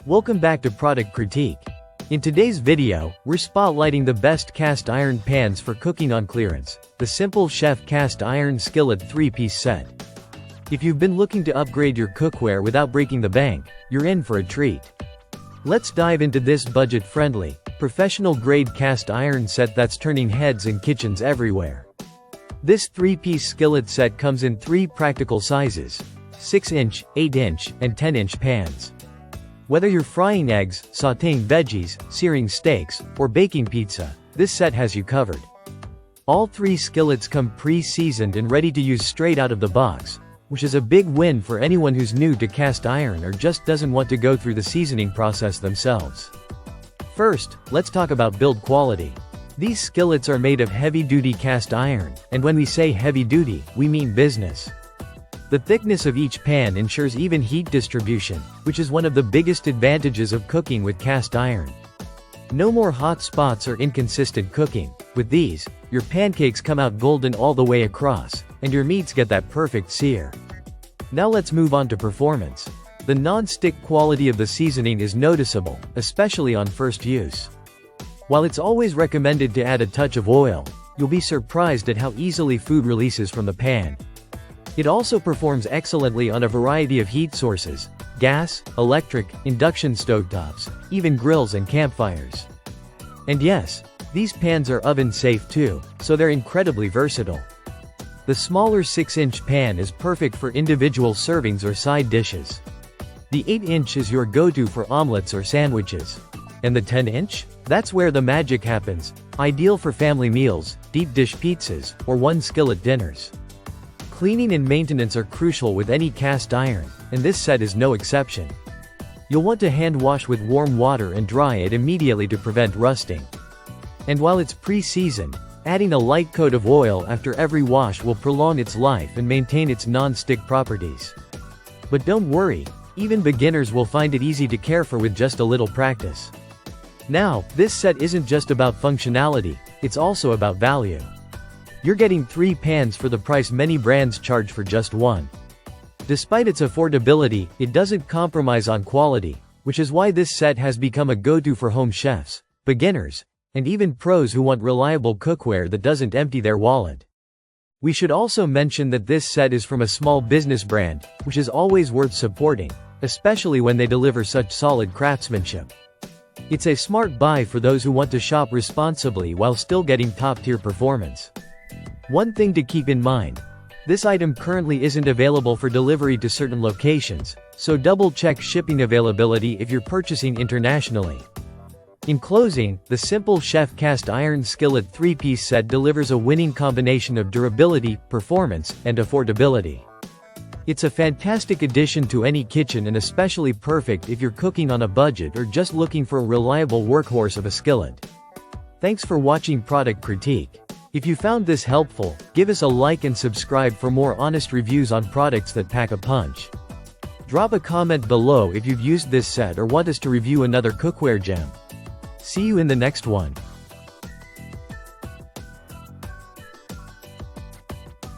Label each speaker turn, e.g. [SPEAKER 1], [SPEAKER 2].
[SPEAKER 1] Welcome back to Product Critique. In today's video, we're spotlighting the best cast iron pans for cooking on clearance, the Simple Chef Cast Iron Skillet 3-piece set. If you've been looking to upgrade your cookware without breaking the bank, you're in for a treat. Let's dive into this budget-friendly, professional-grade cast iron set that's turning heads in kitchens everywhere. This 3-piece skillet set comes in 3 practical sizes: 6-inch, 8-inch, and 10-inch pans. Whether you're frying eggs, sautéing veggies, searing steaks, or baking pizza, this set has you covered. All 3 skillets come pre-seasoned and ready to use straight out of the box, which is a big win for anyone who's new to cast iron or just doesn't want to go through the seasoning process themselves. First, let's talk about build quality. These skillets are made of heavy-duty cast iron, and when we say heavy-duty, we mean business. The thickness of each pan ensures even heat distribution, which is one of the biggest advantages of cooking with cast iron. No more hot spots or inconsistent cooking. With these, your pancakes come out golden all the way across, and your meats get that perfect sear. Now let's move on to performance. The non-stick quality of the seasoning is noticeable, especially on first use. While it's always recommended to add a touch of oil, you'll be surprised at how easily food releases from the pan. It also performs excellently on a variety of heat sources: gas, electric, induction stovetops, even grills and campfires. And yes, these pans are oven-safe too, so they're incredibly versatile. The smaller 6-inch pan is perfect for individual servings or side dishes. The 8-inch is your go-to for omelets or sandwiches. And the 10-inch? That's where the magic happens, ideal for family meals, deep dish pizzas, or one-skillet dinners. Cleaning and maintenance are crucial with any cast iron, and this set is no exception. You'll want to hand wash with warm water and dry it immediately to prevent rusting. And while it's pre-seasoned, adding a light coat of oil after every wash will prolong its life and maintain its non-stick properties. But don't worry, even beginners will find it easy to care for with just a little practice. Now, this set isn't just about functionality, it's also about value. You're getting 3 pans for the price many brands charge for just one. Despite its affordability, it doesn't compromise on quality, which is why this set has become a go-to for home chefs, beginners, and even pros who want reliable cookware that doesn't empty their wallet. We should also mention that this set is from a small business brand, which is always worth supporting, especially when they deliver such solid craftsmanship. It's a smart buy for those who want to shop responsibly while still getting top-tier performance. One thing to keep in mind: this item currently isn't available for delivery to certain locations, so double-check shipping availability if you're purchasing internationally. In closing, the Simple Chef Cast Iron Skillet 3-piece set delivers a winning combination of durability, performance, and affordability. It's a fantastic addition to any kitchen and especially perfect if you're cooking on a budget or just looking for a reliable workhorse of a skillet. Thanks for watching Product Critique. If you found this helpful, give us a like and subscribe for more honest reviews on products that pack a punch. Drop a comment below if you've used this set or want us to review another cookware gem. See you in the next one.